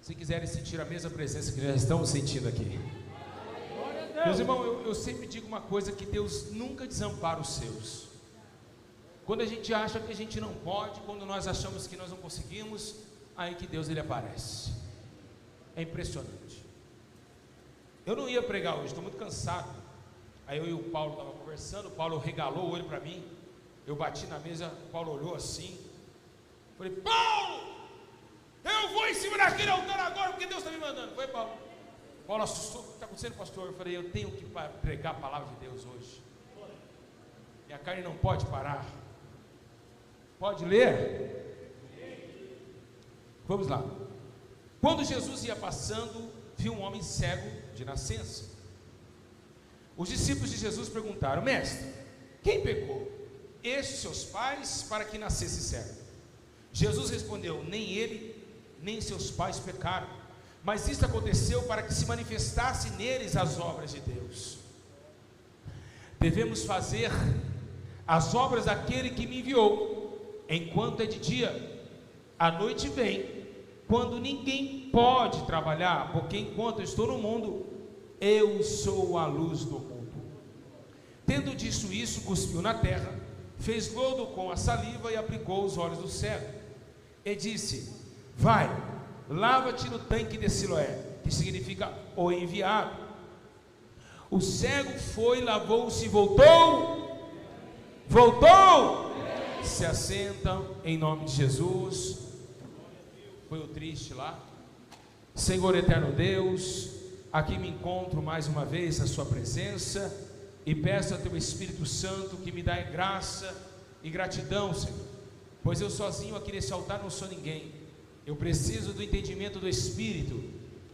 se quiserem sentir a mesma presença que já estamos sentindo aqui. Meus irmãos, eu sempre digo uma coisa, que Deus nunca desampara os seus. Quando a gente acha que a gente não pode, quando nós achamos que nós não conseguimos, aí que Deus ele aparece. É impressionante. Eu não ia pregar hoje, estou muito cansado. Aí eu e o Paulo estavam conversando, o Paulo regalou o olho para mim, eu bati na mesa, o Paulo olhou assim, falei: Paulo, eu vou em cima daquele altar agora, porque Deus está me mandando. Foi, Paulo. Paulo assustou: o que está acontecendo, pastor? Eu falei: eu tenho que pregar a palavra de Deus hoje. Minha carne não pode parar. Pode ler? Vamos lá. Quando Jesus ia passando, viu um homem cego de nascença. Os discípulos de Jesus perguntaram: mestre, quem pecou? Estes seus pais, para que nascesse cego? Jesus respondeu: nem ele, nem seus pais pecaram, mas isto aconteceu para que se manifestasse neles as obras de Deus. Devemos fazer as obras daquele que me enviou, enquanto é de dia. A noite vem, quando ninguém pode trabalhar, porque enquanto eu estou no mundo, eu sou a luz do mundo. Tendo dito isso, cuspiu na terra, fez lodo com a saliva e aplicou aos olhos do cego, e disse: vai, lava-te no tanque de Siloé, que significa o enviado. O cego foi, lavou-se e voltou. Se assentam em nome de Jesus. Foi o triste lá. Senhor eterno Deus, aqui me encontro mais uma vez na sua presença, e peço a teu Espírito Santo que me dá graça e gratidão, Senhor, pois eu sozinho aqui nesse altar não sou ninguém. Eu preciso do entendimento do Espírito,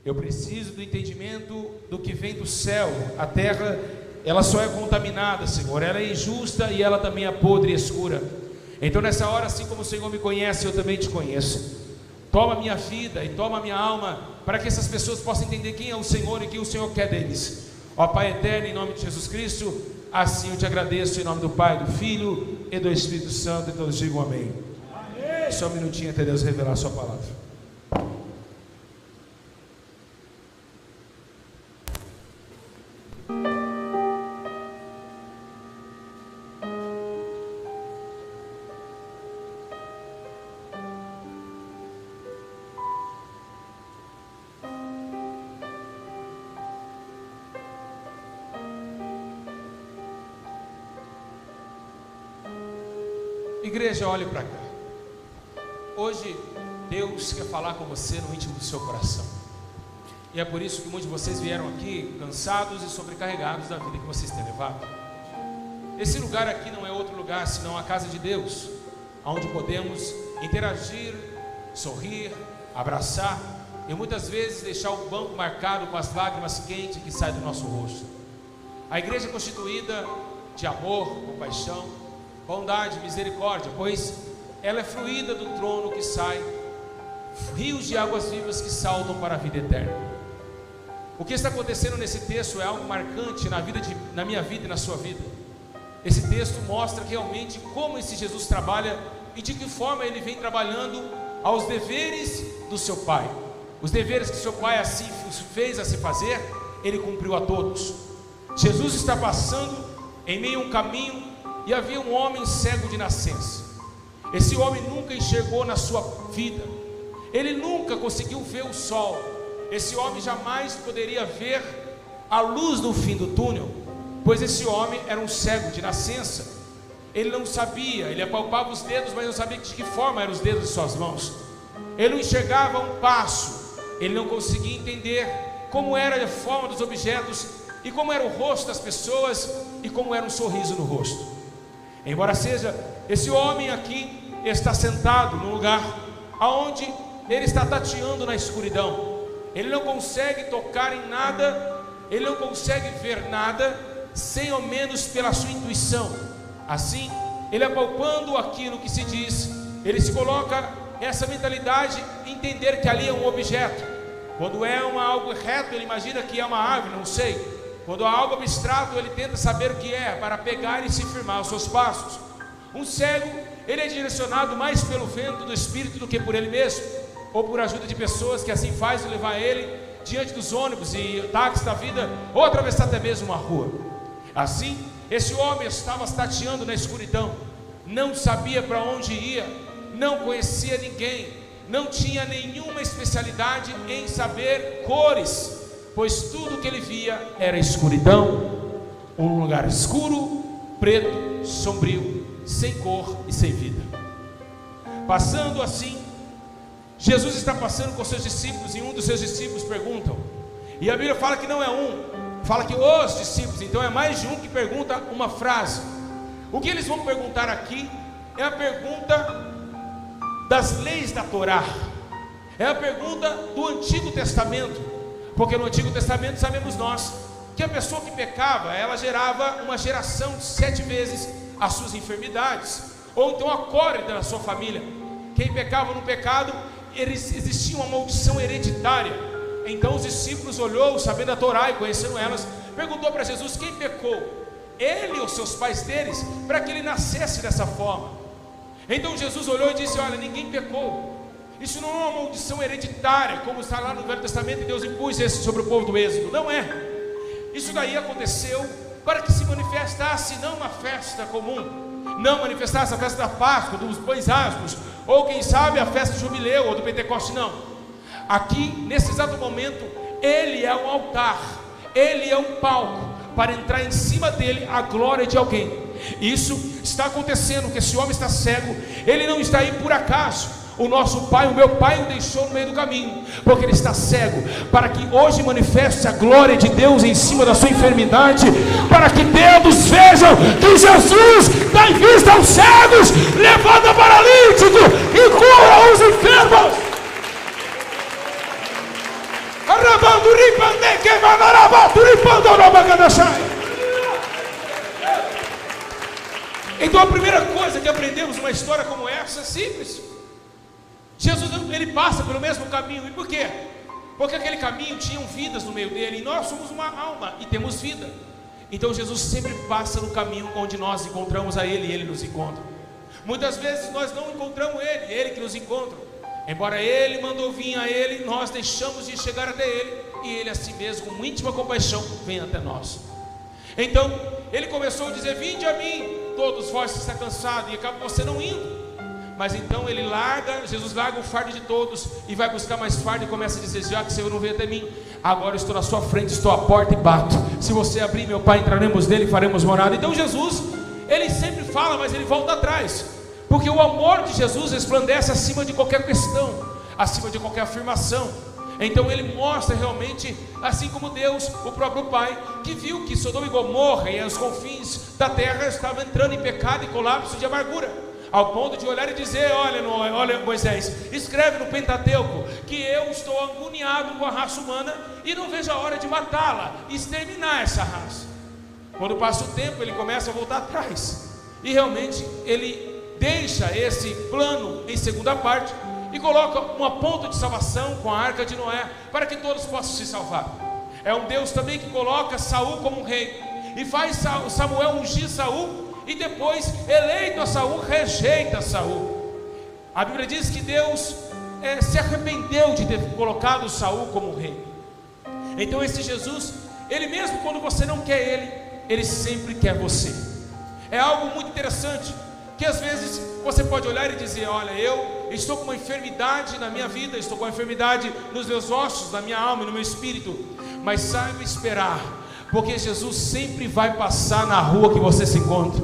eu preciso do entendimento do que vem do céu. A terra, ela só é contaminada, Senhor, ela é injusta e ela também é podre e escura. Então nessa hora, assim como o Senhor me conhece, eu também te conheço. Toma a minha vida e toma a minha alma, para que essas pessoas possam entender quem é o Senhor e o que o Senhor quer deles. Ó Pai eterno, em nome de Jesus Cristo, assim eu te agradeço, em nome do Pai, do Filho e do Espírito Santo, e todos digam amém. Amém. Só um minutinho até Deus revelar a sua palavra. Igreja, olhe para cá. Hoje Deus quer falar com você no íntimo do seu coração, e é por isso que muitos de vocês vieram aqui cansados e sobrecarregados da vida que vocês têm levado. Esse lugar aqui não é outro lugar senão a casa de Deus, onde podemos interagir, sorrir, abraçar e muitas vezes deixar o banco marcado com as lágrimas quentes que saem do nosso rosto. A igreja é constituída de amor, compaixão, bondade, misericórdia, pois ela é fluída do trono que sai rios de águas vivas que saltam para a vida eterna. O que está acontecendo nesse texto é algo marcante na minha vida e na sua vida. Esse texto mostra realmente como esse Jesus trabalha e de que forma ele vem trabalhando aos deveres do seu Pai. Os deveres que seu Pai assim fez a se fazer, ele cumpriu a todos. Jesus está passando em meio a um caminho, e havia um homem cego de nascença. Esse homem nunca enxergou na sua vida, ele nunca conseguiu ver o sol. Esse homem jamais poderia ver a luz no fim do túnel, pois esse homem era um cego de nascença. Ele não sabia, ele apalpava os dedos, mas não sabia de que forma eram os dedos de suas mãos. Ele não enxergava um passo, ele não conseguia entender como era a forma dos objetos, e como era o rosto das pessoas, e como era um sorriso no rosto. Embora seja, esse homem aqui está sentado num lugar aonde ele está tateando na escuridão. Ele não consegue tocar em nada, ele não consegue ver nada, sem ao menos pela sua intuição. Assim, ele apalpando aquilo que se diz, ele se coloca essa mentalidade, entender que ali é um objeto. Quando é algo reto, ele imagina que é uma árvore, não sei. Quando há algo abstrato, ele tenta saber o que é, para pegar e se firmar os seus passos. Um cego, ele é direcionado mais pelo vento do Espírito do que por ele mesmo. ou por ajuda de pessoas que assim fazem levar ele diante dos ônibus e táxis da vida, ou atravessar até mesmo uma rua. Assim, esse homem estava tateando na escuridão, não sabia para onde ia, não conhecia ninguém, não tinha nenhuma especialidade em saber cores, pois tudo que ele via era escuridão, um lugar escuro, preto, sombrio, sem cor e sem vida. Passando assim, Jesus está passando com seus discípulos, e um dos seus discípulos perguntam, e a Bíblia fala que não é um, fala que os discípulos, então é mais de um que pergunta uma frase. O que eles vão perguntar aqui é a pergunta das leis da Torá, é a pergunta do Antigo Testamento, porque no Antigo Testamento sabemos nós que a pessoa que pecava, ela gerava uma geração de 7 vezes as suas enfermidades, ou então a cólera da sua família. Quem pecava no pecado, existia uma maldição hereditária. Então os discípulos olhou, sabendo a Torá e conhecendo elas, perguntou para Jesus: quem pecou? Ele ou seus pais deles, para que ele nascesse dessa forma? Então Jesus olhou e disse: olha, ninguém pecou. Isso não é uma maldição hereditária, como está lá no Velho Testamento, e Deus impôs isso sobre o povo do Êxodo. Não é. Isso daí aconteceu para que se manifestasse não uma festa comum, não manifestasse a festa da Páscoa, dos pães asmos, ou quem sabe a festa do Jubileu ou do Pentecoste. Não. Aqui, nesse exato momento, ele é um altar, ele é um palco, para entrar em cima dele a glória de alguém. Isso está acontecendo, que esse homem está cego, ele não está aí por acaso. O nosso pai, o meu pai o deixou no meio do caminho, porque ele está cego, para que hoje manifeste a glória de Deus em cima da sua enfermidade, para que todos vejam que Jesus dá vista aos cegos, levanta paralítico e cura os enfermos. Então a primeira coisa que aprendemos numa história como essa é simples. Jesus, ele passa pelo mesmo caminho. E por quê? Porque aquele caminho tinham vidas no meio dele, e nós somos uma alma e temos vida. Então Jesus sempre passa no caminho onde nós encontramos a ele e ele nos encontra. Muitas vezes nós não encontramos ele, ele que nos encontra. Embora ele mandou vir a ele, nós deixamos de chegar até ele, e ele assim mesmo, com íntima compaixão, vem até nós. Então ele começou a dizer: vinde a mim, todos vós que estão cansados, e acaba você não indo. Mas então Jesus larga o fardo de todos e vai buscar mais fardo, e começa a dizer: já que o Senhor não veio até mim, agora eu estou na sua frente, estou à porta e bato. Se você abrir, meu Pai, entraremos nele e faremos morada. Então Jesus, ele sempre fala, mas ele volta atrás, porque o amor de Jesus resplandece acima de qualquer questão, acima de qualquer afirmação. Então ele mostra realmente, assim como Deus, o próprio Pai, que viu que Sodoma e Gomorra e os confins da terra estavam entrando em pecado e colapso de amargura, ao ponto de olhar e dizer: olha Moisés, escreve no Pentateuco que eu estou agoniado com a raça humana e não vejo a hora de matá-la, exterminar essa raça. Quando passa o tempo, ele começa a voltar atrás, e realmente ele deixa esse plano em segunda parte e coloca uma ponta de salvação com a arca de Noé, para que todos possam se salvar. É um Deus também que coloca Saul como um rei, e faz Samuel ungir Saul, e depois, eleito a Saul, rejeita Saul. A Bíblia diz que Deus se arrependeu de ter colocado Saul como rei. Então esse Jesus, ele mesmo quando você não quer ele sempre quer você. É algo muito interessante, que às vezes você pode olhar e dizer: olha, eu estou com uma enfermidade na minha vida, estou com uma enfermidade nos meus ossos, na minha alma e no meu espírito. Mas saiba esperar, porque Jesus sempre vai passar na rua que você se encontra,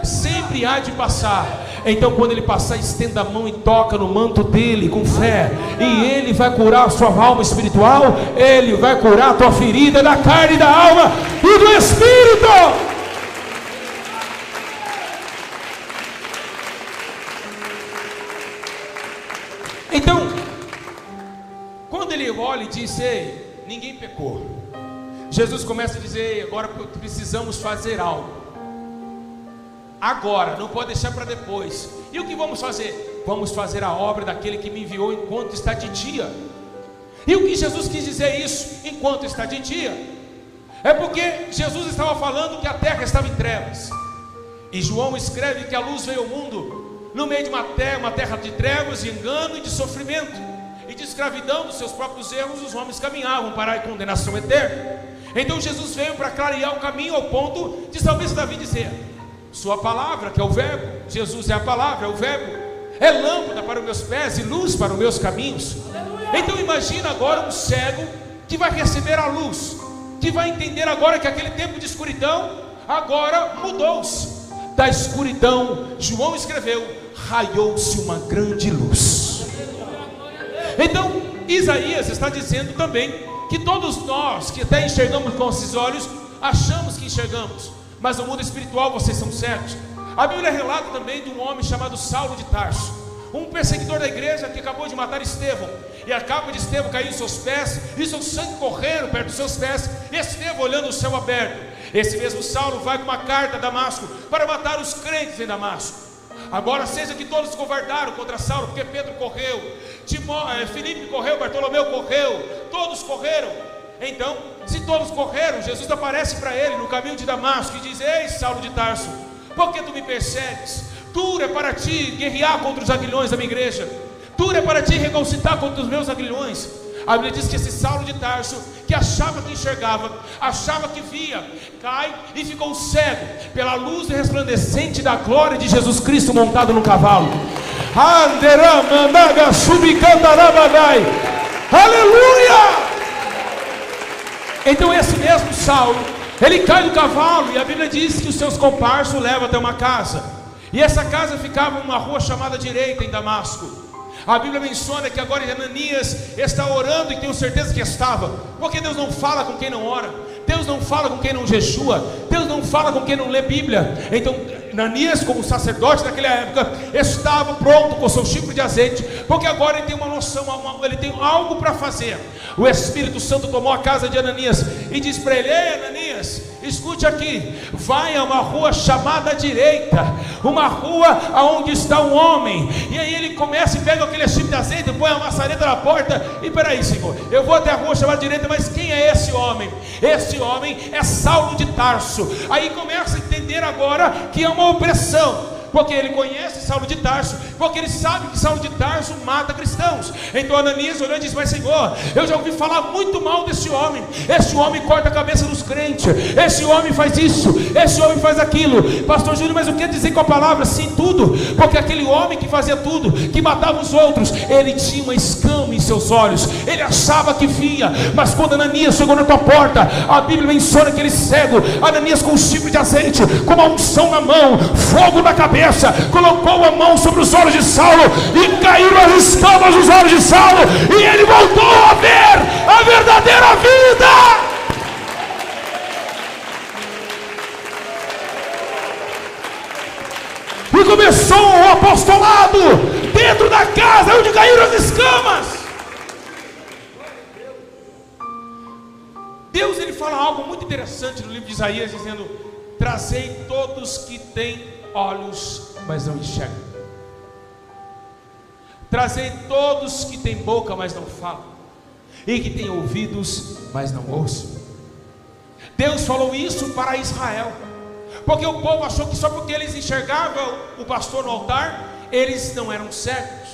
sempre há de passar. Então quando ele passar, estenda a mão e toca no manto dele com fé, e ele vai curar a sua alma espiritual, ele vai curar a tua ferida da carne, da alma e do espírito. Então, quando ele olha e diz: ei, ninguém pecou, Jesus começa a dizer: agora precisamos fazer algo. Agora, não pode deixar para depois. E o que vamos fazer? Vamos fazer a obra daquele que me enviou enquanto está de dia. E o que Jesus quis dizer isso? Enquanto está de dia. É porque Jesus estava falando que a terra estava em trevas. E João escreve que a luz veio ao mundo no meio de uma terra de trevas, de engano e de sofrimento. e de escravidão dos seus próprios erros, os homens caminhavam para a condenação eterna. Então Jesus veio para clarear o caminho, ao ponto de salmista Davi dizer: sua palavra, que é o verbo, Jesus é a palavra, é o verbo, é lâmpada para os meus pés e luz para os meus caminhos. Então imagina agora um cego que vai receber a luz, que vai entender agora que aquele tempo de escuridão agora mudou-se. Da escuridão, João escreveu, raiou-se uma grande luz. Então Isaías está dizendo também que todos nós que até enxergamos com esses olhos, achamos que enxergamos, mas no mundo espiritual vocês são cegos. A Bíblia relata também de um homem chamado Saulo de Tarso, um perseguidor da igreja que acabou de matar Estevão, e a capa de Estevão caiu em seus pés, e seu sangue correndo perto dos seus pés, e Estevão olhando o céu aberto. Esse mesmo Saulo vai com uma carta a Damasco para matar os crentes em Damasco. Agora seja que todos se covardaram contra Saulo, porque Pedro correu, Filipe correu, Bartolomeu correu, todos correram. Então, se todos correram, Jesus aparece para ele no caminho de Damasco e diz: ei, Saulo de Tarso, por que tu me persegues? Duro é para ti guerrear contra os aguilhões da minha igreja, duro é para ti recalcitrar contra os meus aguilhões. A Bíblia diz que esse Saulo de Tarso, que achava que enxergava, achava que via, cai e ficou cego pela luz resplandecente da glória de Jesus Cristo montado no cavalo. Aleluia! Então esse mesmo Saulo, ele cai do cavalo, e a Bíblia diz que os seus comparsas o levam até uma casa, e essa casa ficava numa rua chamada Direita, em Damasco. A Bíblia menciona que agora Ananias está orando, e tenho certeza que estava, porque Deus não fala com quem não ora, Deus não fala com quem não jejua, Deus não fala com quem não lê Bíblia. Então Ananias, como sacerdote daquela época, estava pronto com seu chifre de azeite, porque agora ele tem uma noção, ele tem algo para fazer. O Espírito Santo tomou a casa de Ananias e diz para ele: ei, Ananias, escute aqui, vai a uma rua chamada Direita, uma rua onde está um homem. E aí ele começa e pega aquele chifre de azeite, põe a maçaneta na porta, e peraí, Senhor, eu vou até a rua chamada Direita, mas quem é esse homem? Esse homem é Saulo de Tarso. Aí começa a entender agora que é uma opressão, porque ele conhece Saulo de Tarso, porque ele sabe que Saulo de Tarso mata cristãos. Então Ananias olhou e disse: mas Senhor, eu já ouvi falar muito mal desse homem. Esse homem corta a cabeça dos crentes, esse homem faz isso, esse homem faz aquilo. Pastor Júlio, mas o que dizer com a palavra? Sim, tudo, porque aquele homem que fazia tudo, que matava os outros, ele tinha uma escama em seus olhos, ele achava que via, mas quando Ananias chegou na tua porta, a Bíblia menciona que ele cego, Ananias com um chifre de azeite, com uma unção na mão, fogo na cabeça, colocou a mão sobre os olhos de Saulo, e caíram as escamas dos olhos de Saulo, e ele voltou a ver a verdadeira vida. E começou o apostolado dentro da casa onde caíram as escamas. Deus, ele fala algo muito interessante no livro de Isaías, dizendo: trazei todos que têm olhos, mas não enxergam. Trazei todos que têm boca, mas não falam, e que têm ouvidos, mas não ouçam. Deus falou isso para Israel, porque o povo achou que só porque eles enxergavam o pastor no altar, eles não eram cegos.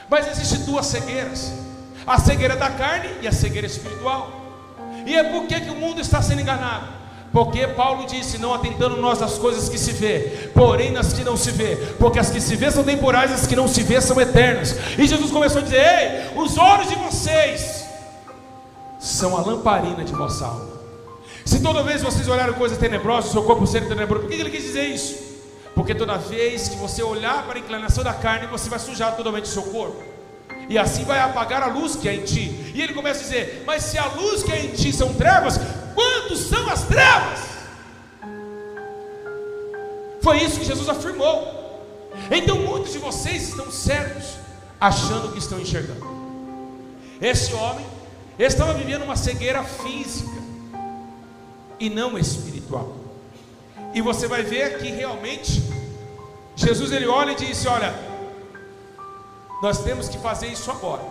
Mas existem duas cegueiras: a cegueira da carne e a cegueira espiritual. E é por que o mundo está sendo enganado? Porque Paulo disse: não atentando nós às coisas que se vê, porém nas que não se vê, porque as que se vê são temporais, as que não se vê são eternas. E Jesus começou a dizer: ei, os olhos de vocês são a lamparina de vossa alma. Se toda vez vocês olharem coisas tenebrosas, o seu corpo será tenebroso. Por que ele quis dizer isso? Porque toda vez que você olhar para a inclinação da carne, você vai sujar totalmente o seu corpo, e assim vai apagar a luz que é em ti. E ele começa a dizer: mas se a luz que é em ti são trevas, quantos são as trevas? Foi isso que Jesus afirmou. Então muitos de vocês estão cegos, achando que estão enxergando. Esse homem estava vivendo uma cegueira física e não espiritual. E você vai ver que realmente Jesus, ele olha e disse: olha, nós temos que fazer isso agora.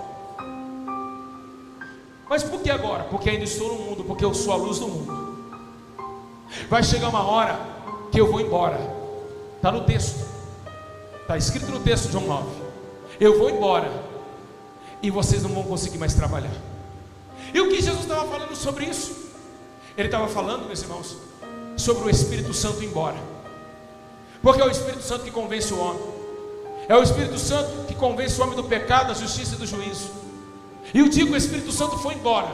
Mas por que agora? Porque ainda estou no mundo, porque eu sou a luz do mundo. Vai chegar uma hora que eu vou embora. Está no texto, está escrito no texto de João 9. Eu vou embora, e vocês não vão conseguir mais trabalhar. E o que Jesus estava falando sobre isso? Ele estava falando, meus irmãos, sobre o Espírito Santo ir embora. Porque é o Espírito Santo que convence o homem. É o Espírito Santo que convence o homem do pecado, da justiça e do juízo. E o dia que o Espírito Santo foi embora,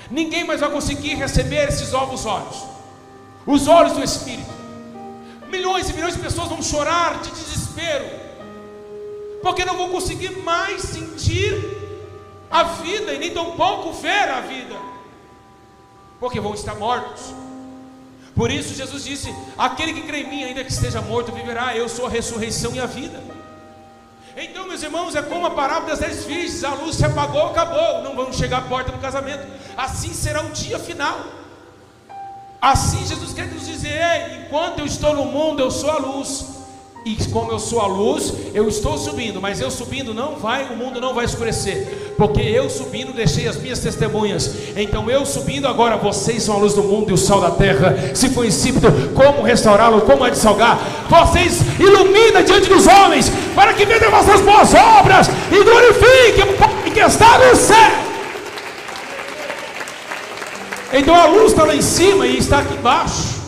ninguém mais vai conseguir receber esses novos olhos, os olhos do Espírito. Milhões e milhões de pessoas vão chorar de desespero, porque não vão conseguir mais sentir a vida, e nem tampouco ver a vida, porque vão estar mortos. Por isso Jesus disse: aquele que crê em mim, ainda que esteja morto, viverá. Eu sou a ressurreição e a vida. Então, meus irmãos, é como a parábola das 10 virgens: a luz se apagou, acabou, não vamos chegar à porta do casamento. Assim será o dia final. Assim Jesus quer nos dizer: ei, enquanto eu estou no mundo, eu sou a luz. E como eu sou a luz, eu estou subindo. Mas eu subindo o mundo não vai escurecer, porque eu subindo deixei as minhas testemunhas. Então eu subindo agora, vocês são a luz do mundo e o sal da terra. Se for insípido, como restaurá-lo, como adsalgar? Vocês iluminam diante dos homens, para que vejam vossas boas obras e glorifiquem o Pai que está no céu. Então a luz está lá em cima e está aqui embaixo.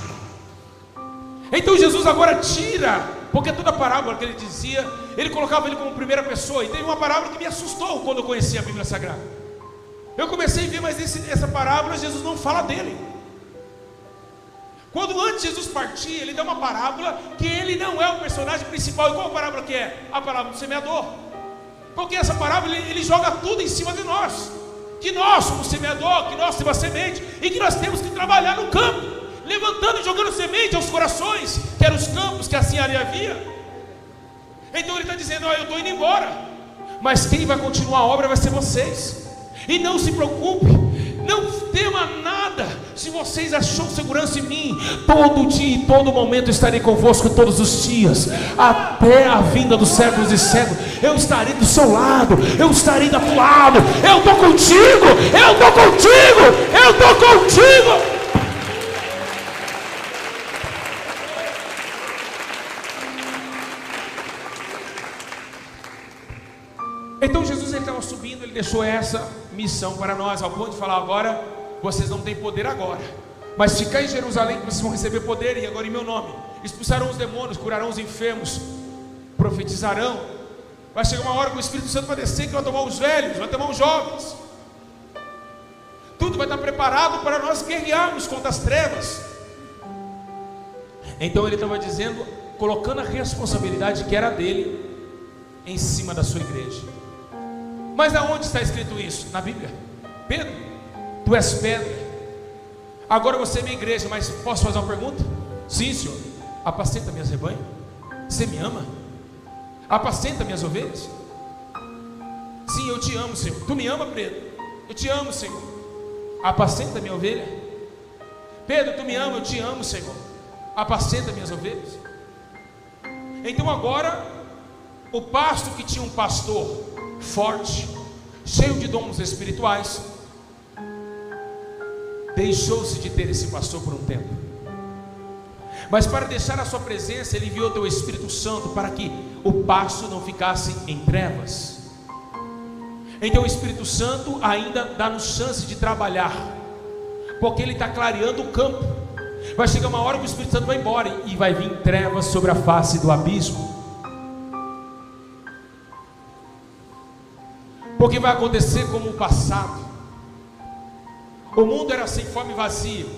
Então Jesus agora tira, porque toda parábola que ele dizia, ele colocava ele como primeira pessoa. E teve uma parábola que me assustou quando eu conheci a Bíblia Sagrada. Eu comecei a ver, mas essa parábola Jesus não fala dele. Quando antes Jesus partir, ele dá uma parábola que ele não é o personagem principal. E qual a parábola que é? A parábola do semeador. Porque essa parábola ele joga tudo em cima de nós, que nós somos semeador, que nós temos a semente e que nós temos que trabalhar no campo, levantando e jogando semente aos corações, que eram os campos que assim ali havia. Então ele está dizendo: eu estou indo embora, mas quem vai continuar a obra vai ser vocês. E não se preocupe, não tema nada. Se vocês acham segurança em mim, todo dia e todo momento estarei convosco todos os dias, até a vinda dos séculos e séculos. Eu estarei do seu lado, eu estarei do teu lado. Eu estou contigo, eu estou contigo, eu estou contigo. Então Jesus estava subindo, ele deixou essa missão para nós, ao ponto de falar: agora vocês não têm poder agora, mas ficar em Jerusalém que vocês vão receber poder, e agora em meu nome expulsarão os demônios, curarão os enfermos, profetizarão. Vai chegar uma hora que o Espírito Santo vai descer, que vai tomar os velhos, vai tomar os jovens. Tudo vai estar preparado para nós guerrearmos contra as trevas. Então ele estava dizendo, colocando a responsabilidade que era dele em cima da sua igreja. Mas aonde está escrito isso? Na Bíblia. Pedro, tu és pedra, agora você é minha igreja. Mas posso fazer uma pergunta? Sim, Senhor. Apacenta minhas rebanhos? Você me ama? Apacenta minhas ovelhas? Sim, eu te amo, Senhor. Tu me ama, Pedro? Eu te amo, Senhor. Apacenta minha ovelha? Pedro, tu me ama? Eu te amo, Senhor. Apacenta minhas ovelhas? Então agora, o pasto que tinha um pastor forte, cheio de dons espirituais, deixou-se de ter esse pastor por um tempo. Mas para deixar a sua presença, ele enviou o teu Espírito Santo para que o pasto não ficasse em trevas. Então o Espírito Santo ainda dá-nos chance de trabalhar, porque ele está clareando o campo. Vai chegar uma hora que o Espírito Santo vai embora e vai vir trevas sobre a face do abismo. Porque vai acontecer como o passado. O mundo era sem fome e vazio,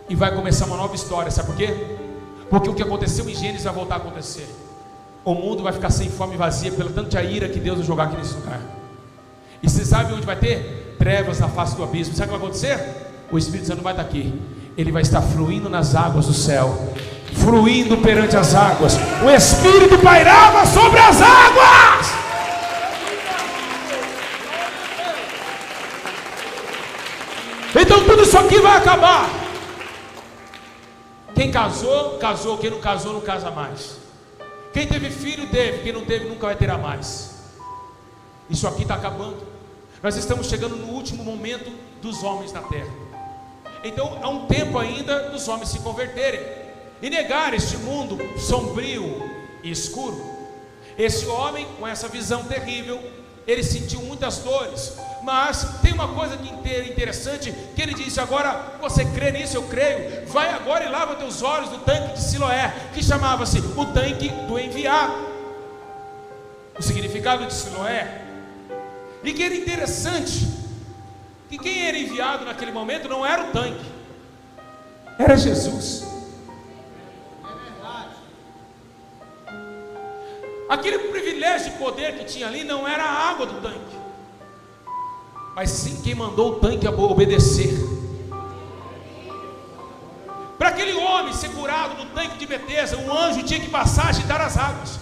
e vai começar uma nova história. Sabe por quê? Porque o que aconteceu em Gênesis vai voltar a acontecer. O mundo vai ficar sem fome e vazia pela tanta ira que Deus vai jogar aqui nesse lugar. E você sabe onde vai ter? Trevas na face do abismo. Sabe o que vai acontecer? O Espírito Santo vai estar aqui. Ele vai estar fluindo nas águas do céu, fluindo perante as águas. O Espírito pairava sobre as águas. Então tudo isso aqui vai acabar. Quem casou, casou. Quem não casou, não casa mais. Quem teve filho, teve. Quem não teve, nunca vai ter a mais. Isso aqui está acabando. Nós estamos chegando no último momento dos homens na terra. Então há um tempo ainda dos homens se converterem e negar este mundo sombrio e escuro. Esse homem com essa visão terrível ele sentiu muitas dores, mas tem uma coisa que interessante, que ele disse: agora você crê nisso? Eu creio. Vai agora e lava teus olhos no tanque de Siloé, que chamava-se o tanque do enviado. O significado de Siloé, e que era interessante, que quem era enviado naquele momento não era o tanque, era Jesus. Aquele privilégio de poder que tinha ali não era a água do tanque, mas sim quem mandou o tanque a obedecer. Para aquele homem ser curado no tanque de Betesda, um anjo tinha que passar a agitar as águas.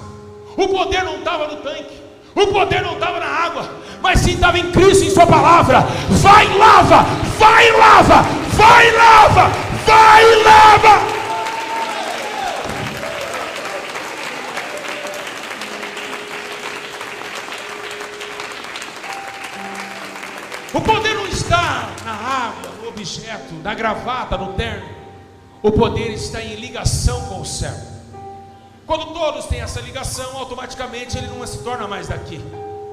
O poder não estava no tanque, o poder não estava na água, mas sim estava em Cristo, em sua palavra. Vai e lava, vai e lava, vai e lava, vai e lava. O poder não está na água, no objeto, na gravata, no terno. O poder está em ligação com o céu. Quando todos têm essa ligação, automaticamente ele não se torna mais daqui.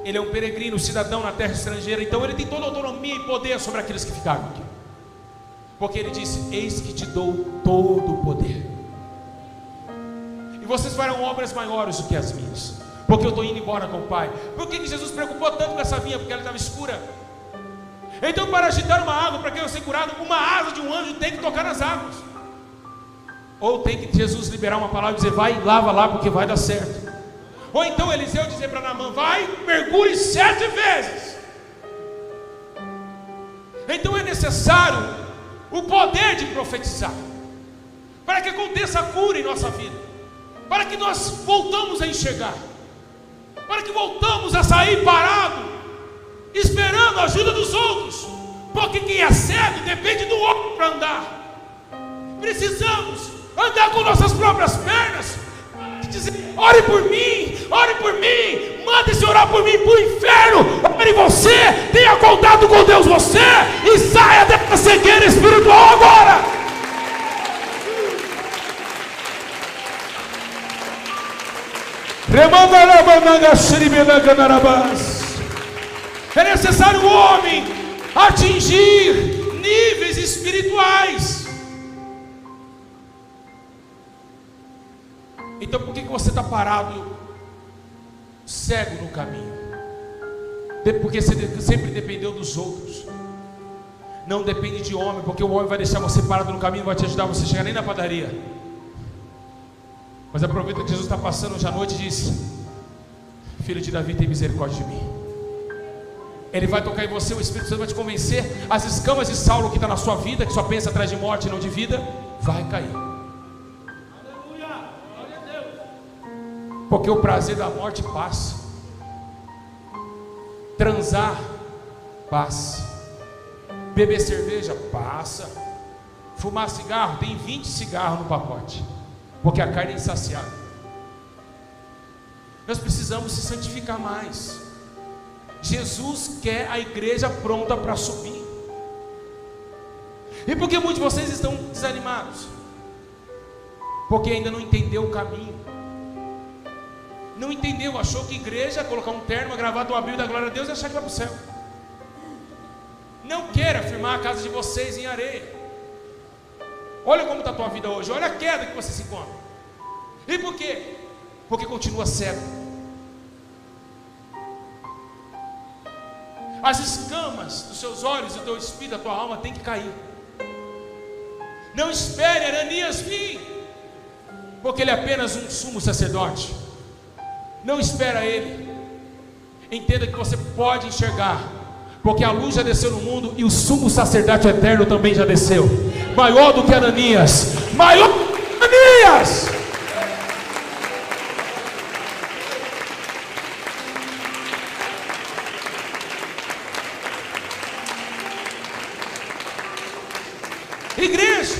Ele é um peregrino, cidadão na terra estrangeira. Então ele tem toda a autonomia e poder sobre aqueles que ficaram aqui. Porque ele disse: eis que te dou todo o poder, e vocês farão obras maiores do que as minhas, porque eu estou indo embora com o Pai. Por que Jesus preocupou tanto com essa vinha? Porque ela estava escura. Então, para agitar uma água, para quem vai ser curado, uma asa de um anjo tem que tocar nas águas. Ou tem que Jesus liberar uma palavra e dizer: vai e lava lá, porque vai dar certo. Ou então Eliseu dizer para Naamã: vai, mergulhe 7 vezes. Então é necessário o poder de profetizar, para que aconteça a cura em nossa vida, para que nós voltamos a enxergar, para que voltamos a sair parado, esperando a ajuda dos outros, porque quem é cego depende do outro para andar. Precisamos andar com nossas próprias pernas, dizer: ore por mim, mande-se orar por mim para o inferno. Ore você, tenha contato com Deus você, e saia dessa cegueira espiritual agora. É necessário o homem atingir níveis espirituais. Então por que você está parado, cego no caminho? Porque você sempre dependeu dos outros. Não depende de homem, porque o homem vai deixar você parado no caminho, não vai te ajudar você a chegar nem na padaria. Mas aproveita que Jesus está passando hoje à noite e diz: filho de Davi, tem misericórdia de mim. Ele vai tocar em você, o Espírito Santo vai te convencer. As escamas de Saulo que está na sua vida, que só pensa atrás de morte e não de vida, vai cair. Porque o prazer da morte passa. Transar passa. Beber cerveja passa. Fumar cigarro, tem 20 cigarros no pacote, porque a carne é insaciável. Nós precisamos se santificar mais. Jesus quer a igreja pronta para subir. E por que muitos de vocês estão desanimados? Porque ainda não entendeu o caminho. Não entendeu, achou que igreja é colocar um terno, uma gravata, uma Bíblia da glória a Deus e achar que vai para o céu. Não queira firmar a casa de vocês em areia. Olha como está a tua vida hoje, olha a queda que você se encontra. E por quê? Porque continua cego. As escamas dos seus olhos, do teu espírito, da tua alma tem que cair. Não espere Ananias vir, porque ele é apenas um sumo sacerdote. Não espera ele. Entenda que você pode enxergar, porque a luz já desceu no mundo e o sumo sacerdote eterno também já desceu. Maior do que Ananias, maior do que Ananias. Igreja,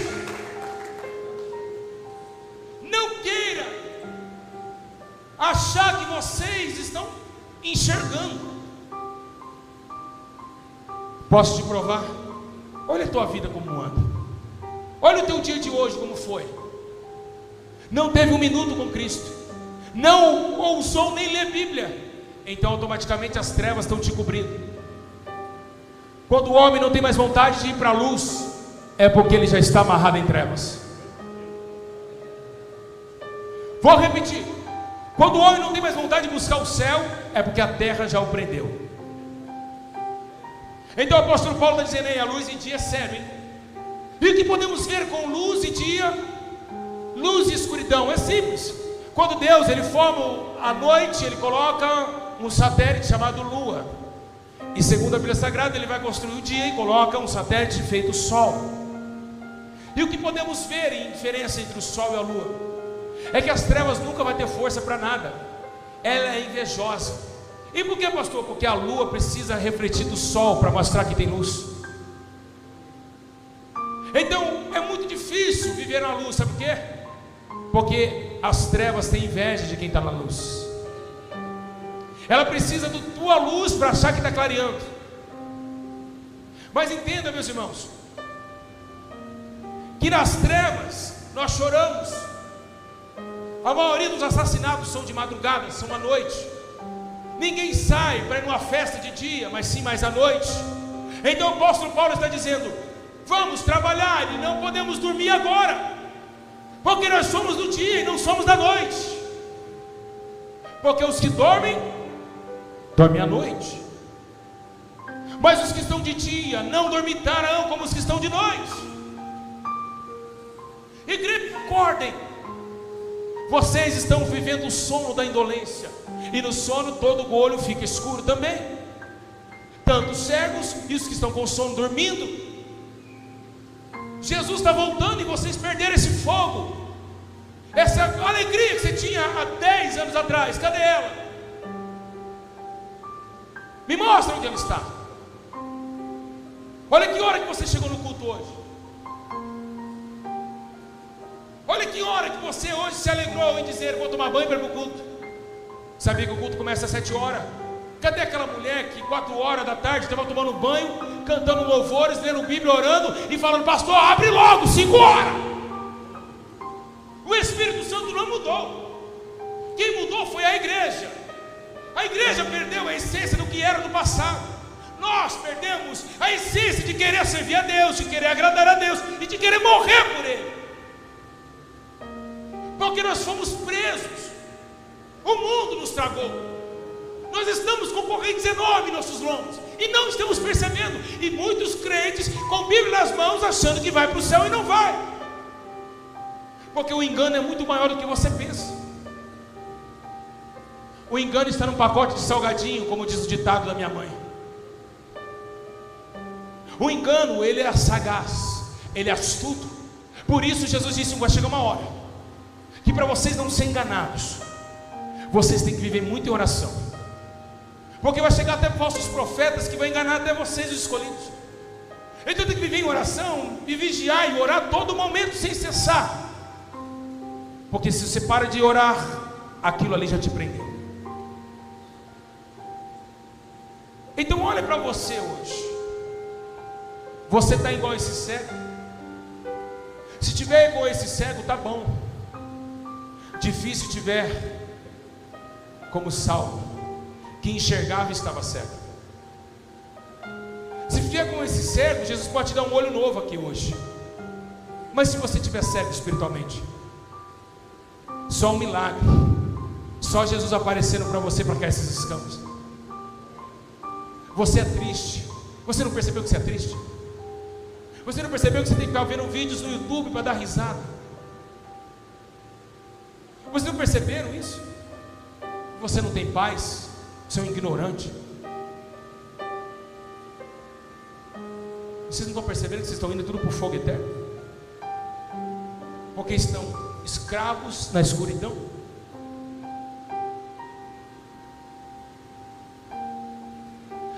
não queira achar que vocês estão enxergando. Posso te provar? Olha a tua vida como anda. Olha o teu dia de hoje como foi. Não teve um minuto com Cristo. Não ousou nem ler Bíblia. então automaticamente as trevas estão te cobrindo. Quando o homem não tem mais vontade de ir para a luz, é porque ele já está amarrado em trevas. Vou repetir: quando o homem não tem mais vontade de buscar o céu, é porque a terra já o prendeu. Então o apóstolo Paulo está dizendo: a luz e dia é sério, hein? E o que podemos ver com luz e dia, luz e escuridão? É simples. Quando Deus ele forma a noite, ele coloca um satélite chamado lua, e segundo a Bíblia Sagrada ele vai construir o dia e coloca um satélite feito sol. E o que podemos ver em diferença entre o sol e a lua é que as trevas nunca vai ter força para nada. Ela é invejosa. E por que, pastor? Porque a lua precisa refletir do sol para mostrar que tem luz. Então é muito difícil viver na luz, sabe por quê? Porque as trevas têm inveja de quem está na luz. Ela precisa da tua luz para achar que está clareando. Mas entenda, meus irmãos, que nas trevas nós choramos. A maioria dos assassinatos são de madrugada, são à noite. Ninguém sai para ir numa festa de dia, mas sim mais à noite. Então o apóstolo Paulo está dizendo: vamos trabalhar e não podemos dormir agora, porque nós somos do dia e não somos da noite. Porque os que dormem, dormem à noite, mas os que estão de dia não dormitarão como os que estão de noite. Igreja, acordem. Vocês estão vivendo o sono da indolência, e no sono todo o olho fica escuro também, tanto os cegos e os que estão com sono dormindo. Jesus está voltando e vocês perderam esse fogo, essa alegria que você tinha há 10 anos atrás. Cadê ela? Me mostra onde ela está. Olha que hora que você chegou no culto hoje. Olha que hora que você hoje se alegrou em dizer: vou tomar banho para ir para o culto. Sabia que o culto começa às 7 horas? Cadê aquela mulher que 4 horas da tarde estava tomando banho, cantando louvores, lendo Bíblia, orando e falando: pastor, abre logo, 5 horas. O Espírito Santo não mudou. Quem mudou foi a igreja. A igreja perdeu a essência do que era do passado. Nós perdemos a essência de querer servir a Deus, de querer agradar a Deus e de querer morrer por Ele, porque nós fomos presos. O mundo nos tragou. Nós estamos com correntes enormes em nossos lombos e não estamos percebendo. E muitos crentes com Bíblia nas mãos, achando que vai para o céu e não vai, porque o engano é muito maior do que você pensa. O engano está num pacote de salgadinho, como diz o ditado da minha mãe. O engano, ele é sagaz, ele é astuto. Por isso Jesus disse: vai chegar uma hora que para vocês não serem enganados, vocês têm que viver muito em oração, porque vai chegar até falsos profetas que vão enganar até vocês, os escolhidos. Então tem que viver em oração e vigiar e orar todo momento sem cessar, porque se você para de orar, aquilo ali já te prendeu. Então olha para você hoje. Você está igual esse cego? Se tiver igual esse cego, tá bom. Difícil tiver como Saulo, que enxergava e estava cego. Se tiver como esse cego, Jesus pode te dar um olho novo aqui hoje. Mas se você tiver cego espiritualmente, só um milagre, só Jesus aparecendo para você para cair essas escamas. Você é triste. Você não percebeu que você é triste? Você não percebeu que você tem que ficar vendo vídeos no YouTube para dar risada? Vocês não perceberam isso? Você não tem paz? Você é um ignorante? Vocês não estão percebendo que vocês estão indo tudo para o fogo eterno? Porque estão escravos na escuridão.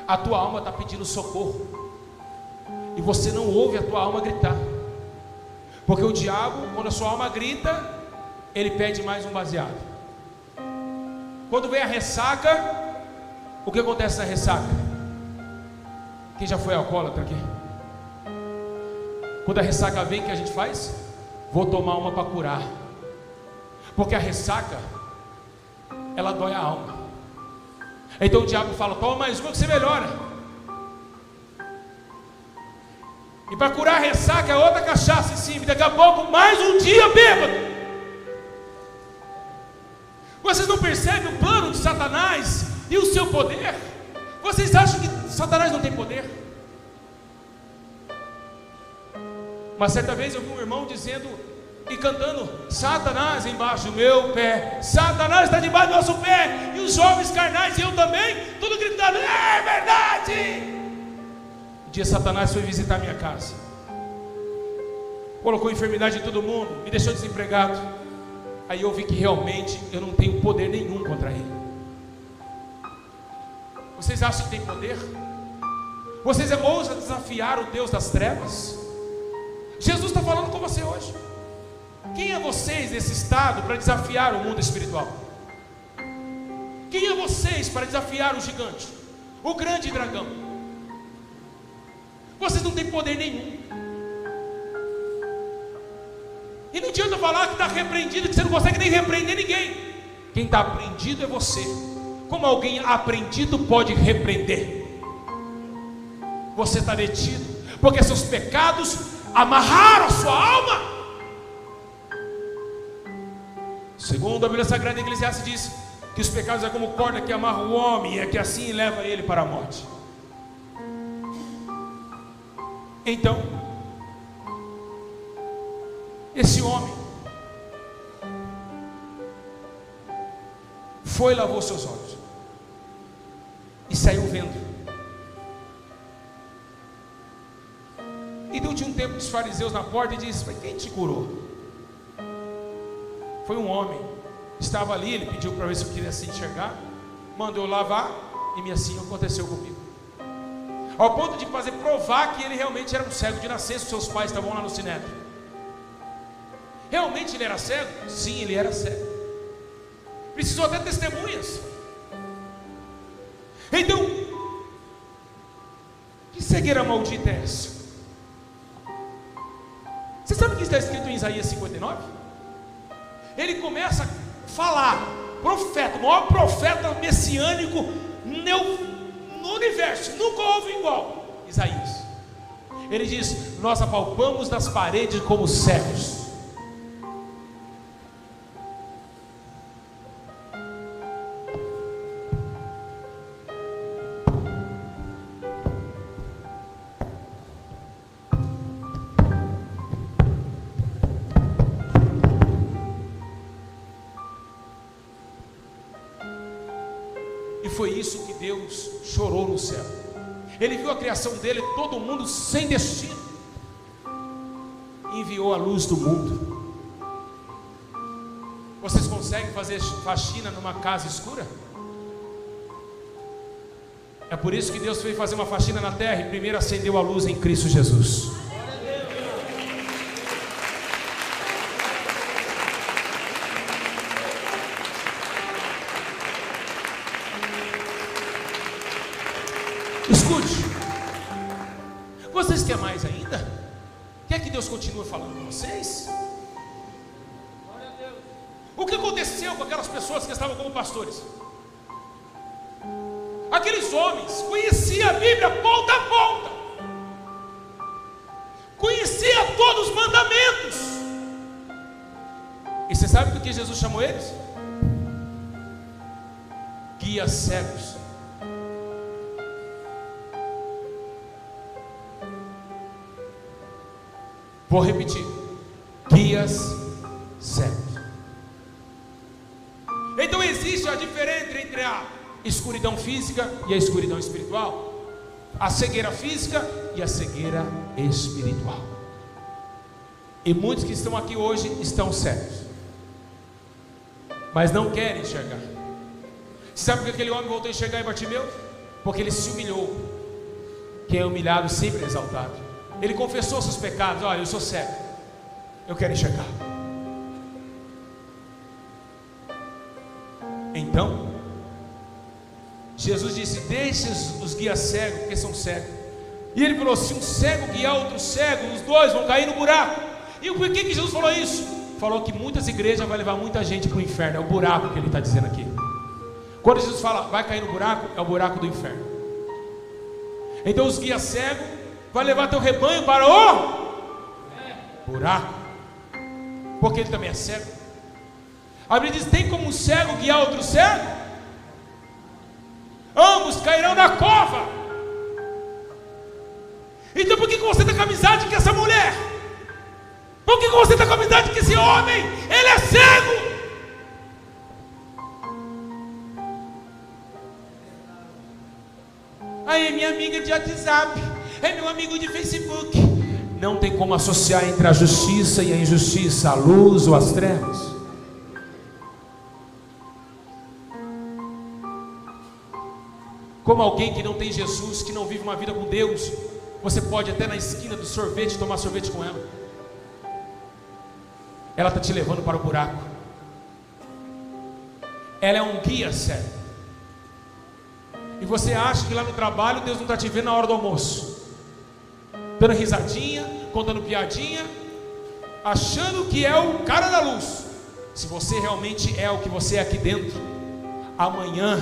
A tua alma está pedindo socorro, e você não ouve a tua alma gritar, porque o diabo, quando a sua alma grita, ele pede mais um baseado. Quando vem a ressaca, o que acontece na ressaca? Quem já foi alcoólatra aqui? Quando a ressaca vem, o que a gente faz? Vou tomar uma para curar, porque a ressaca, ela dói a alma. Então o diabo fala: toma mais uma que você melhora. E para curar a ressaca é outra cachaça em cima. E daqui a pouco mais um dia bêbado. Vocês não percebem o plano de Satanás e o seu poder? Vocês acham que Satanás não tem poder? Mas certa vez eu vi um irmão dizendo e cantando: Satanás embaixo do meu pé, Satanás está debaixo do nosso pé. E os jovens carnais e eu também, tudo gritando: é verdade. Um dia Satanás foi visitar minha casa, colocou enfermidade em todo mundo, me deixou desempregado. Aí eu vi que realmente eu não tenho poder nenhum contra ele. Vocês acham que tem poder? Vocês ousam desafiar o Deus das trevas? Jesus está falando com você hoje. Quem é vocês nesse estado para desafiar o mundo espiritual? Quem é vocês para desafiar o gigante, o grande dragão? Vocês não têm poder nenhum. E não adianta falar que está repreendido, que você não consegue nem repreender ninguém. Quem está apreendido é você. Como alguém apreendido pode repreender? Você está detido, porque seus pecados amarraram a sua alma. Segundo a Bíblia Sagrada em Eclesiastes diz que os pecados é como corda que amarra o homem, e é que assim leva ele para a morte. Então, esse homem foi e lavou seus olhos e saiu vendo. E deu de um tempo dos fariseus na porta e disse: quem te curou? Foi um homem, estava ali, ele pediu para ver se eu queria se enxergar, mandou lavar, e assim aconteceu comigo. Ao ponto de fazer provar que ele realmente era um cego de nascença. Os seus pais estavam lá no Sinédrio. Realmente ele era cego? Sim, ele era cego. Precisou até testemunhas. Então, que cegueira maldita é essa? Você sabe o que está escrito em Isaías 59? Ele começa a falar, profeta, o maior profeta messiânico no universo, nunca houve igual, Isaías. Ele diz: nós apalpamos das paredes como cegos. Foi isso que Deus chorou no céu. Ele viu a criação dele, todo mundo sem destino, e enviou a luz do mundo. Vocês conseguem fazer faxina numa casa escura? É por isso que Deus veio fazer uma faxina na terra e primeiro acendeu a luz em Cristo Jesus. Escute, vocês querem mais ainda? Quer que Deus continue falando com vocês? O que aconteceu com aquelas pessoas que estavam como pastores? Aqueles homens conheciam a Bíblia ponta a ponta, conheciam todos os mandamentos. E você sabe do que Jesus chamou eles? Guias cegos. Vou repetir: guias cegos. Então existe a diferença entre a escuridão física e a escuridão espiritual, a cegueira física e a cegueira espiritual. E muitos que estão aqui hoje estão cegos, mas não querem enxergar. Você sabe por que aquele homem voltou a enxergar em Bartimeu? Porque ele se humilhou. Quem é humilhado sempre é exaltado. Ele confessou seus pecados: olha, eu sou cego, eu quero enxergar. Então Jesus disse: deixe os guias cegos, porque são cegos. E ele falou: se um cego guiar outro cego, os dois vão cair no buraco. E por que Jesus falou isso? Falou que muitas igrejas vai levar muita gente para o inferno. É o buraco que ele está dizendo aqui. Quando Jesus fala, vai cair no buraco, é o buraco do inferno. Então os guias cegos vai levar teu rebanho para o buraco, porque ele também é cego. A Bíblia diz, tem como um cego guiar outro cego? Ambos cairão na cova. Então por que você está com amizade com essa mulher? Por que você está com amizade com esse homem? Ele é cego. Aí é minha amiga de WhatsApp, é meu amigo de Facebook. Não tem como associar entre a justiça e a injustiça, a luz ou as trevas. Como alguém que não tem Jesus, que não vive uma vida com Deus, você pode até na esquina do sorvete tomar sorvete com ela. Ela está te levando para o buraco. Ela é um guia cego. E você acha que lá no trabalho Deus não está te vendo na hora do almoço, dando risadinha, contando piadinha, achando que é o cara da luz. Se você realmente é o que você é aqui dentro, amanhã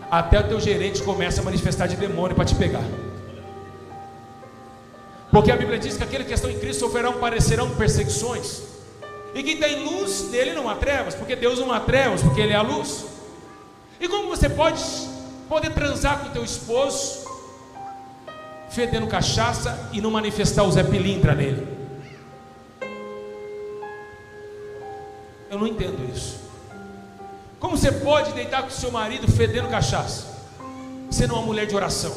até o teu gerente começa a manifestar de demônio para te pegar. Porque a Bíblia diz que aqueles que estão em Cristo padecerão perseguições. E quem tem luz, nele não há trevas, porque Deus não há trevas, porque Ele é a luz. E como você pode poder transar com teu esposo fedendo cachaça e não manifestar o Zé Pilintra nele? Eu não entendo isso. Como você pode deitar com seu marido fedendo cachaça, sendo uma mulher de oração?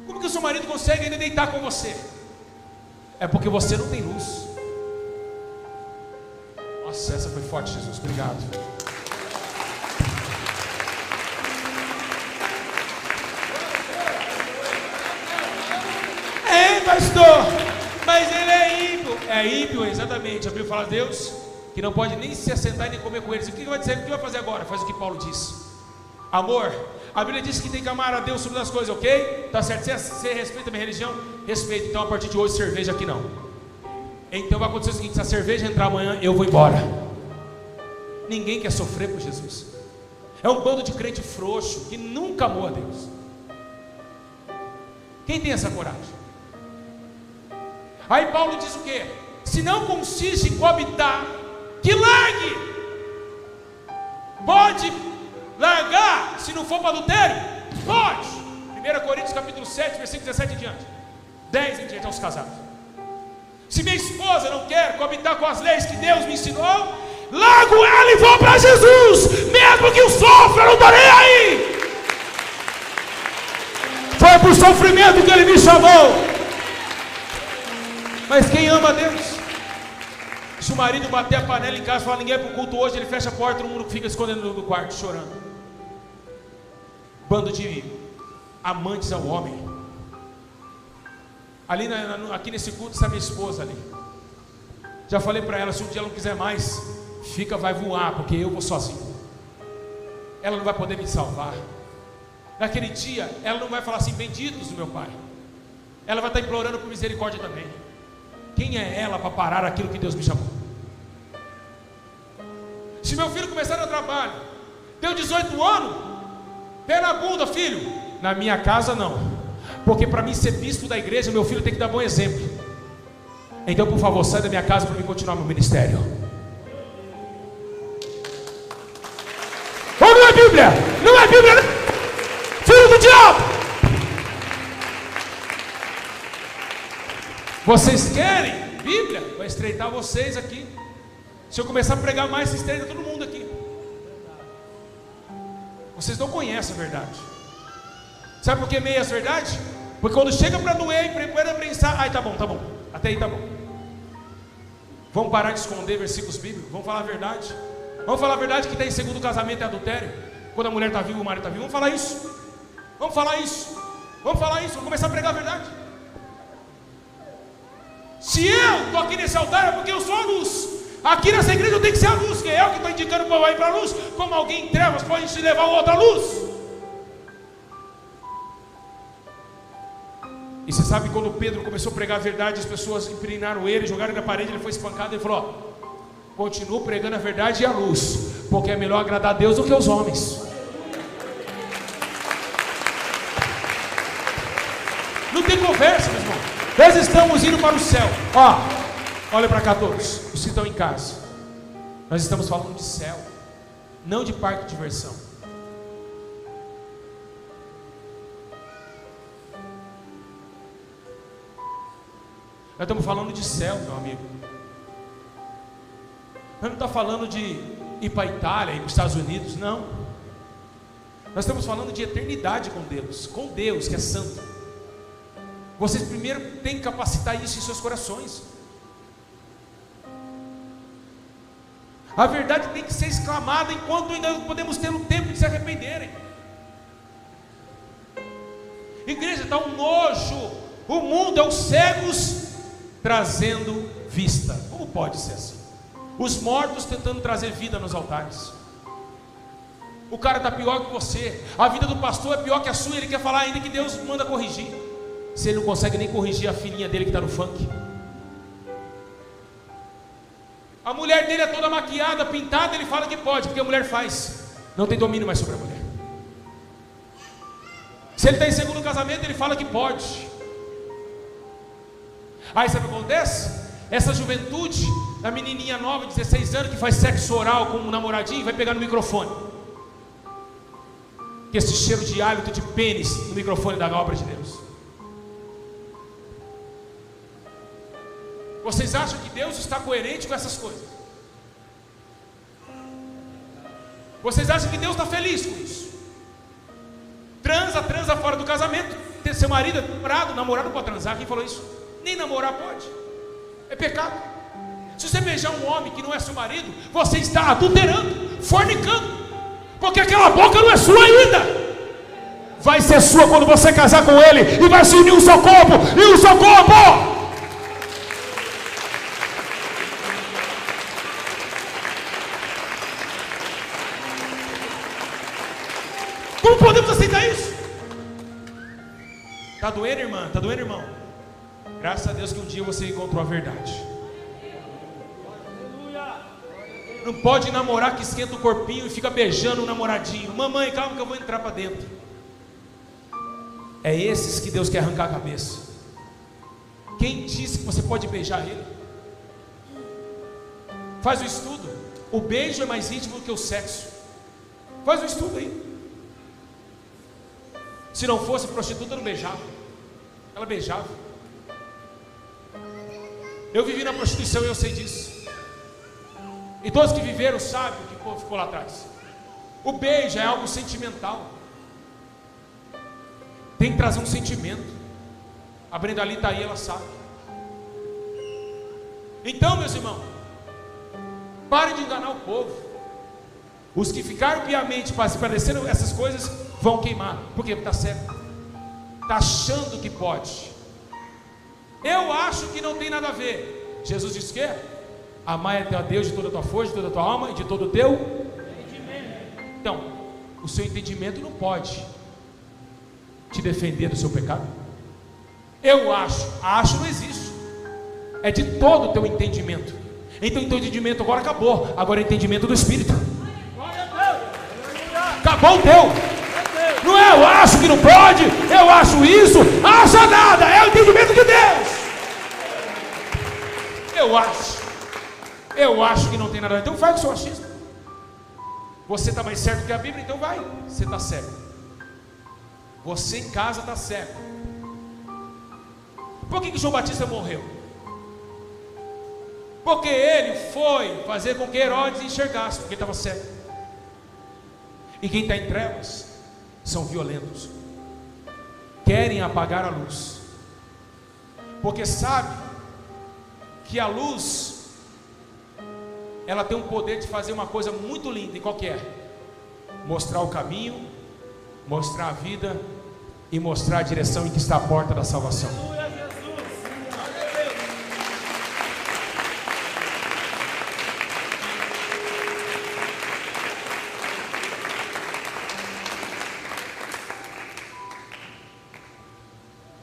Como que o seu marido consegue ainda deitar com você? É porque você não tem luz. Nossa, essa foi forte, Jesus, obrigado. Pastor, mas ele é ímpio. É ímpio, exatamente. A Bíblia fala de Deus que não pode nem se assentar e nem comer com eles. O que vai dizer? O que vai fazer agora? Faz o que Paulo disse. Amor. A Bíblia diz que tem que amar a Deus sobre as coisas, ok? Tá certo? Você respeita a minha religião? Respeita. Então a partir de hoje cerveja aqui não. Então vai acontecer o seguinte: se a cerveja entrar amanhã, eu vou embora. Ninguém quer sofrer por Jesus. É um bando de crente frouxo que nunca amou a Deus. Quem tem essa coragem? Aí Paulo diz o quê? Se não consiste em coabitar, que largue. Pode largar se não for para adultério? Pode. 1 Coríntios capítulo 7, versículo 17 em diante, 10 em diante aos casados. Se minha esposa não quer coabitar com as leis que Deus me ensinou, largo ela e vou para Jesus. Mesmo que eu sofra, eu não estou nem aí. Foi por sofrimento que Ele me chamou. Mas quem ama a Deus? Se o marido bater a panela em casa e falar ninguém é para o culto hoje, ele fecha a porta, todo mundo fica escondendo no quarto, chorando. Bando de amantes ao homem. Ali aqui nesse culto está minha esposa ali. Já falei para ela, se um dia ela não quiser mais, fica, vai voar, porque eu vou sozinho. Ela não vai poder me salvar. Naquele dia, ela não vai falar assim, benditos do meu Pai. Ela vai estar implorando por misericórdia também. Quem é ela para parar aquilo que Deus me chamou? Se meu filho começar no trabalho, deu 18 anos, pé na bunda, filho. Na minha casa não, porque para mim ser bispo da igreja, meu filho tem que dar bom exemplo. Então por favor, sai da minha casa para mim continuar meu ministério. Ou não é Bíblia? Não é Bíblia, filho do diabo. Vocês querem Bíblia? Vai estreitar vocês aqui. Se eu começar a pregar mais, se estreita todo mundo aqui. Vocês não conhecem a verdade. Sabe por que meias verdade? Porque quando chega para doer e para pensar, ai tá bom, até aí tá bom. Vamos parar de esconder versículos bíblicos. Vamos falar a verdade. Vamos falar a verdade que tem segundo casamento é adultério. Quando a mulher está viva, o marido está vivo. Vamos falar isso. Vamos falar isso. Vamos falar isso. Vamos começar a pregar a verdade. Se eu estou aqui nesse altar é porque eu sou a luz. Aqui nessa igreja eu tenho que ser a luz, que é eu que estou indicando o povo aí para a luz. Como alguém em trevas pode te levar a outra luz. E você sabe quando Pedro começou a pregar a verdade, as pessoas empenharam ele, jogaram ele na parede, ele foi espancado e falou: ó, continuo pregando a verdade e a luz, porque é melhor agradar a Deus do que os homens. Não tem conversa, meu irmão. Nós estamos indo para o céu. Olha para cá todos, os que estão em casa. Nós estamos falando de céu, não de parque de diversão. Nós estamos falando de céu, meu amigo. Nós não estamos falando de ir para a Itália, ir para os Estados Unidos, não. Nós estamos falando de eternidade com Deus que é santo. Vocês primeiro têm que capacitar isso em seus corações. A verdade tem que ser exclamada enquanto ainda podemos ter um tempo de se arrependerem. Igreja, está um nojo. O mundo é os cegos trazendo vista. Como pode ser assim? Os mortos tentando trazer vida nos altares. O cara está pior que você. A vida do pastor é pior que a sua. Ele quer falar ainda que Deus manda corrigir, se ele não consegue nem corrigir a filhinha dele que está no funk. A mulher dele é toda maquiada, pintada, ele fala que pode, porque a mulher faz. Não tem domínio mais sobre a mulher. Se ele está em segundo casamento, ele fala que pode. Aí sabe o que acontece? Essa juventude, a menininha nova, 16 anos, que faz sexo oral com um namoradinho, vai pegar no microfone. Que esse cheiro de hálito de pênis no microfone da obra de Deus. Vocês acham que Deus está coerente com essas coisas? Vocês acham que Deus está feliz com isso? Transa fora do casamento. Seu marido é namorado pode transar. Quem falou isso? Nem namorar pode. É pecado. Se você beijar um homem que não é seu marido, você está adulterando, fornicando, porque aquela boca não é sua ainda. Vai ser sua quando você casar com ele, e vai se unir um só corpo, e um só corpo. Como podemos aceitar isso? Está doendo, irmã? Está doendo, irmão? Graças a Deus que um dia você encontrou a verdade. Não pode namorar que esquenta o corpinho e fica beijando o namoradinho. Mamãe, calma que eu vou entrar para dentro. É esses que Deus quer arrancar a cabeça. Quem disse que você pode beijar ele? Faz o estudo. O beijo é mais íntimo do que o sexo. Faz o estudo aí. Se não fosse prostituta, não beijava. Ela beijava. Eu vivi na prostituição e eu sei disso. E todos que viveram sabem o que ficou lá atrás. O beijo é algo sentimental. Tem que trazer um sentimento. A Brenda ali está aí, ela sabe. Então, meus irmãos, parem de enganar o povo. Os que ficaram piamente parecendo essas coisas vão queimar. Por quê? Porque está cego. Está achando que pode. Eu acho que não tem nada a ver. Jesus disse que amai a Deus de toda a tua força, de toda a tua alma e de todo o teu entendimento. Então, o seu entendimento não pode te defender do seu pecado. Eu acho não existe. É de todo o teu entendimento. Então o teu entendimento agora acabou. Agora é o entendimento do Espírito. Acabou o teu. Não é eu acho que não pode, eu acho isso, acha nada, é o entendimento de Deus. Eu acho que não tem nada. Então vai com o seu achismo. Você está mais certo que a Bíblia, então vai. Você está cego. Você em casa está cego. Por que João Batista morreu? Porque ele foi fazer com que Herodes enxergasse, porque estava cego. E quem está em trevas são violentos, querem apagar a luz, porque sabe que a luz, ela tem um poder de fazer uma coisa muito linda. E qual que é? Mostrar o caminho, mostrar a vida e mostrar a direção em que está a porta da salvação.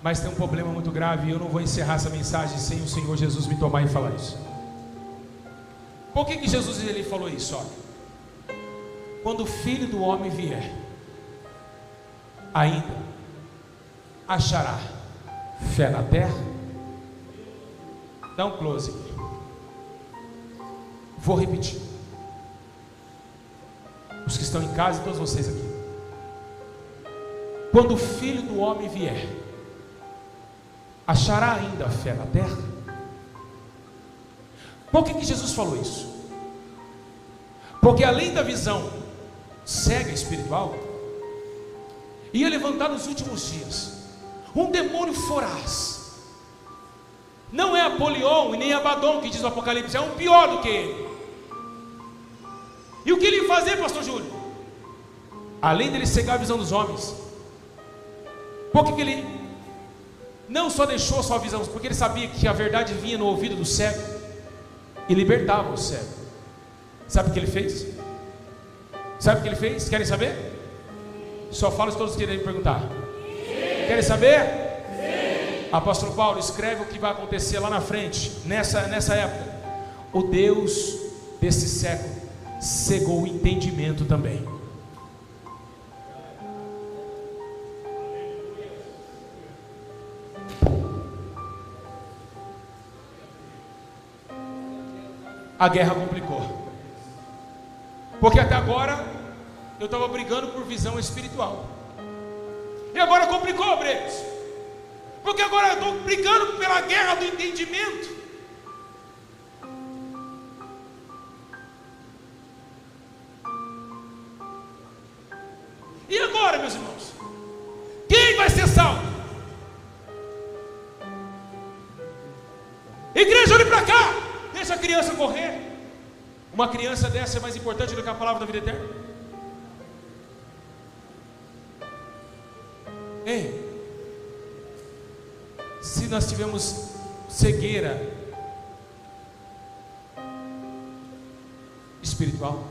Mas tem um problema muito grave, e eu não vou encerrar essa mensagem sem o Senhor Jesus me tomar e falar isso. Por que Jesus ele falou isso? Olha, quando o Filho do Homem vier, ainda achará fé na terra? Dá um close aqui. Vou repetir. Os que estão em casa e todos vocês aqui. Quando o Filho do Homem vier, achará ainda fé na terra? Por que Jesus falou isso? Porque além da visão cega espiritual, ia levantar nos últimos dias um demônio voraz. Não é Apolion e nem Abaddon que diz o Apocalipse, é um pior do que ele. E o que ele ia fazer, pastor Júlio? Além dele cegar a visão dos homens, por que ele não só deixou sua visão? Porque ele sabia que a verdade vinha no ouvido do cego e libertava o cego. Sabe o que ele fez? Sabe o que ele fez? Querem saber? Só falo se todos querem perguntar. Sim. Querem saber? Sim. Apóstolo Paulo, escreve o que vai acontecer lá na frente, nessa época. O Deus desse século cegou o entendimento também. A guerra complicou. Porque até agora eu estava brigando por visão espiritual. E agora complicou, obreiros. Porque agora eu estou brigando pela guerra do entendimento. E agora, meus irmãos? Quem vai ser salvo? Igreja, olhe para cá. Deixa a criança correr. Uma criança dessa é mais importante do que a palavra da vida eterna? Ei, se nós tivemos cegueira espiritual,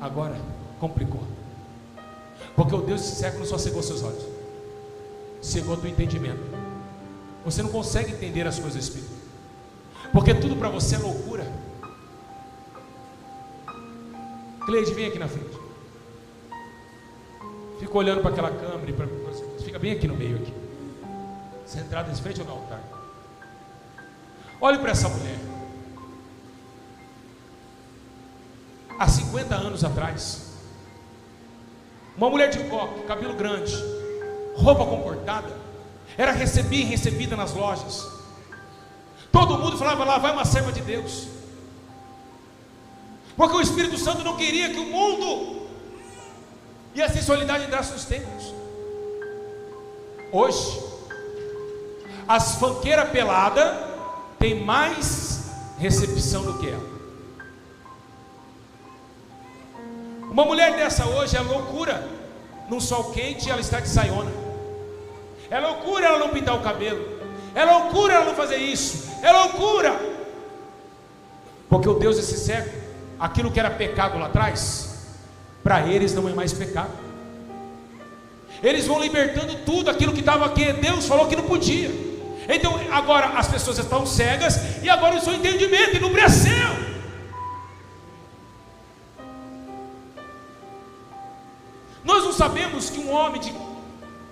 agora complicou. Porque o Deus desse século só cegou seus olhos, cegou teu entendimento. Você não consegue entender as coisas do Espírito, porque tudo para você é loucura. Cleide, vem aqui na frente. Fica olhando para aquela câmera e fica bem aqui no meio aqui. Centrado em frente ao altar. Olhe para essa mulher. Há 50 anos atrás, uma mulher de coque, cabelo grande, roupa comportada, era recebida nas lojas. Todo mundo falava: lá vai uma serva de Deus. Porque o Espírito Santo não queria que o mundo e a sensualidade entrassem nos templos. Hoje, as fanqueiras peladas têm mais recepção do que ela. Uma mulher dessa hoje é loucura. Num sol quente ela está de saiona. É loucura ela não pintar o cabelo. É loucura ela não fazer isso. É loucura. Porque o Deus desse século, aquilo que era pecado lá atrás, para eles não é mais pecado. Eles vão libertando tudo aquilo que estava aqui. Deus falou que não podia. Então agora as pessoas estão cegas e agora o seu entendimento enobreceu. Nós não sabemos que um homem de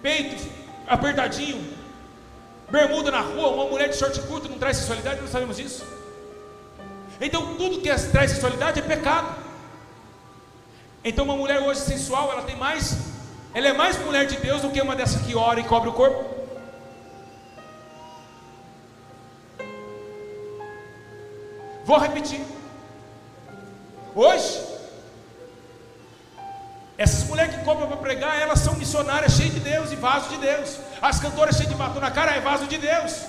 peito apertadinho, bermuda na rua, uma mulher de short curto não traz sensualidade. Não sabemos isso. Então tudo que traz sensualidade é pecado. Então uma mulher hoje sensual, ela é mais mulher de Deus do que uma dessa que ora e cobre o corpo. Vou repetir. Hoje, essas mulheres que cobram para pregar, elas são missionárias cheias de Deus e vaso de Deus. As cantoras cheias de batom na cara é vaso de Deus.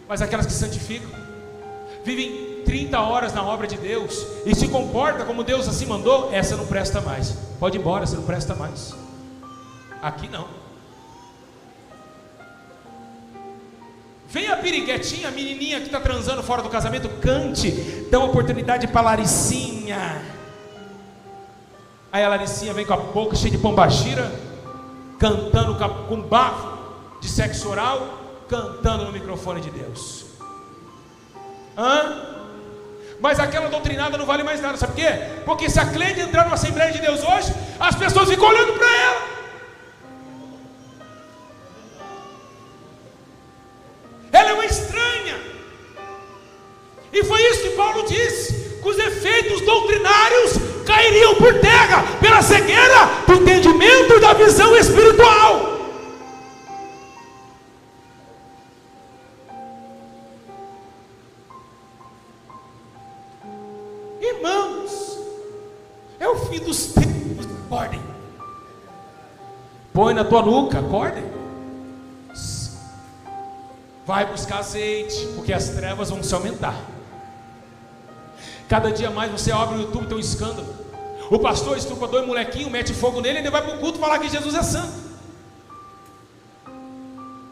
Mas aquelas que santificam, vivem 30 horas na obra de Deus e se comporta como Deus assim mandou, essa não presta mais. Pode ir embora, você não presta mais. Aqui não. Vem a piriguetinha, a menininha que está transando fora do casamento, cante, dá uma oportunidade para a Laricinha. Aí a Laricinha vem com a boca cheia de pombagira, cantando com bafo de sexo oral, cantando no microfone de Deus. Mas aquela doutrinada não vale mais nada, sabe por quê? Porque se a Cleide entrar numa Assembleia de Deus hoje, as pessoas ficam olhando para ela. Ela é uma estranha. E foi isso que Paulo disse, que os efeitos doutrinários cairiam por terra, pela cegueira do entendimento e da visão espiritual. Irmãos, é o fim dos tempos. Acordem. Põe na tua nuca, acordem. Vai buscar azeite, porque as trevas vão se aumentar. Cada dia mais você abre o YouTube, tem um escândalo. O pastor estuprador e molequinho mete fogo nele e ainda vai para o culto falar que Jesus é santo.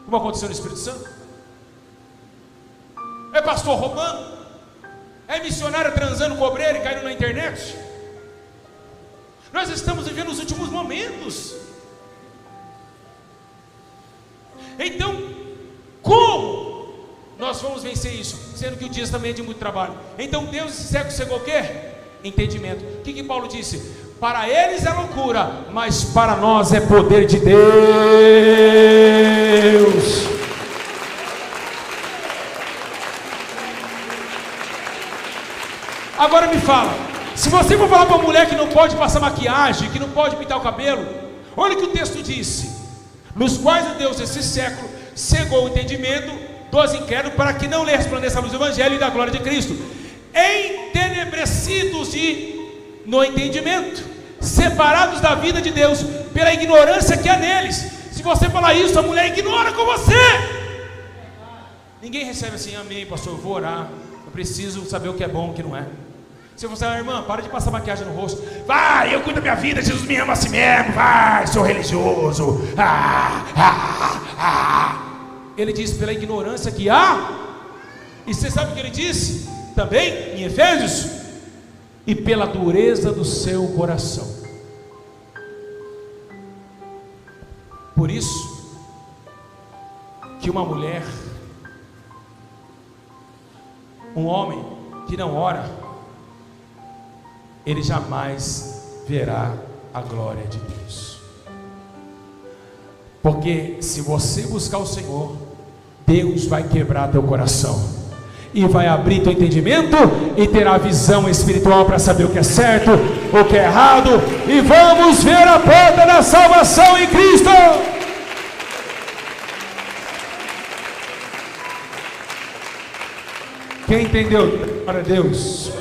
Como aconteceu no Espírito Santo? É pastor roubando. É missionário transando com obreiro e caindo na internet. Nós estamos vivendo os últimos momentos. Então, como nós vamos vencer isso? Sendo que o dia também é de muito trabalho. Então Deus, esse século chegou o quê? Entendimento. O que Paulo disse? Para eles é loucura, mas para nós é poder de Deus. Agora me fala, se você for falar para uma mulher que não pode passar maquiagem, que não pode pintar o cabelo, olha o que o texto disse: nos quais a Deus esse século cegou o entendimento dos incrédulos, para que não lhe resplandeça a luz do Evangelho e da glória de Cristo, entenebrecidos no entendimento, separados da vida de Deus, pela ignorância que há neles. Se você falar isso, a mulher ignora com você. Ninguém recebe assim: amém, pastor, eu vou orar, eu preciso saber o que é bom e o que não é. Se você falar: irmã, para de passar maquiagem no rosto. Vai, eu cuido da minha vida, Jesus me ama assim mesmo. Vai, sou religioso. Ele diz pela ignorância que há. E você sabe o que ele disse também em Efésios? E pela dureza do seu coração. Por isso que uma mulher, um homem que não ora, ele jamais verá a glória de Deus. Porque se você buscar o Senhor, Deus vai quebrar teu coração e vai abrir teu entendimento e terá visão espiritual para saber o que é certo, o que é errado, e vamos ver a porta da salvação em Cristo. Quem entendeu? Glória a Deus.